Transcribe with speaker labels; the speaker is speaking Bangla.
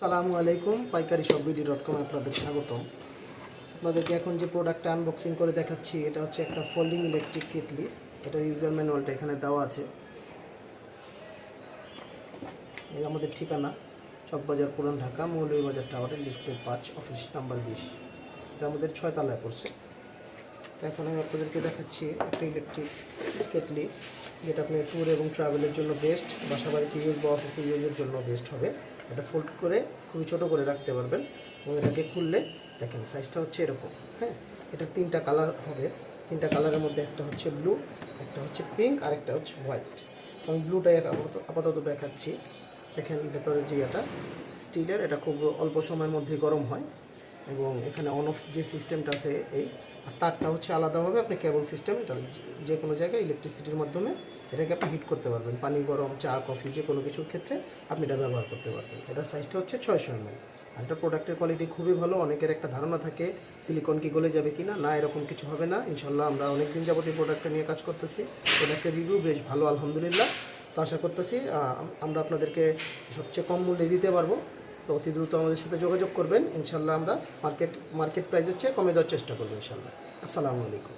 Speaker 1: আসসালামু আলাইকুম, পাইকারি সব বিডি.com আপনাদের স্বাগতম। আপনাদেরকে এখন যে প্রোডাক্টটা আনবক্সিং করে দেখাচ্ছি এটা হচ্ছে একটা ফোল্ডিং ইলেকট্রিক কেটলি। এটা ইউজার ম্যানুয়ালটা এখানে দেওয়া আছে। এই আমাদের ঠিকানা চকবাজার, পুরান ঢাকা, মৌলভীবাজার টাওয়ারের লিফটের 5, অফিস নাম্বার 20। এটা আমাদের 6 তলায় পড়ছে। তো এখন আমি আপনাদেরকে দেখাচ্ছি একটা ইলেকট্রিক কেটলি, যেটা আপনি ট্যুর এবং ট্রাভেলের জন্য বেস্ট, বাসা বাড়িতে ইউজ বা অফিসে ইউজের জন্য বেস্ট হবে। এটা ফোল্ড করে খুবই ছোটো করে রাখতে পারবেন এবং এটাকে খুললে দেখেন সাইজটা হচ্ছে এরকম। হ্যাঁ, এটা 3টা কালার হবে। 3টা কালারের মধ্যে একটা হচ্ছে ব্লু, একটা হচ্ছে পিঙ্ক, আর একটা হচ্ছে হোয়াইট। আমি ব্লুটাই আপাতত দেখাচ্ছি। দেখেন ভেতরে যে এটা স্টিলের, এটা খুব অল্প সময়ের মধ্যে গরম হয় এবং এখানে অন অফ যে সিস্টেমটা আছে এই, আর তারটা হচ্ছে আলাদাভাবে আপনি কেবল সিস্টেম, এটা যে কোনো জায়গায় ইলেকট্রিসিটির মাধ্যমে এটাকে আপনি হিট করতে পারবেন। পানি গরম, চা, কফি, যে কোনো কিছুর ক্ষেত্রে আপনি এটা ব্যবহার করতে পারবেন। এটা সাইজটা হচ্ছে 600 ml। আর এটা প্রোডাক্টের কোয়ালিটি খুবই ভালো। অনেকের একটা ধারণা থাকে সিলিকন কি গলে যাবে কি না, না এরকম কিছু হবে না ইনশাল্লাহ। আমরা অনেক দিন যাবত এই প্রোডাক্টটা নিয়ে কাজ করতেছি। প্রোডাক্টের রিভিউ বেশ ভালো আলহামদুলিল্লাহ। তো আশা করতেছি আমরা আপনাদেরকে সবচেয়ে কম মূল্যে দিতে পারবো। তো অতি দ্রুত আমাদের সাথে যোগাযোগ করবেন ইনশাল্লাহ। আমরা মার্কেট প্রাইসের চেয়ে কমে দেওয়ার চেষ্টা করবো ইনশাল্লাহ। আসসালামু আলাইকুম।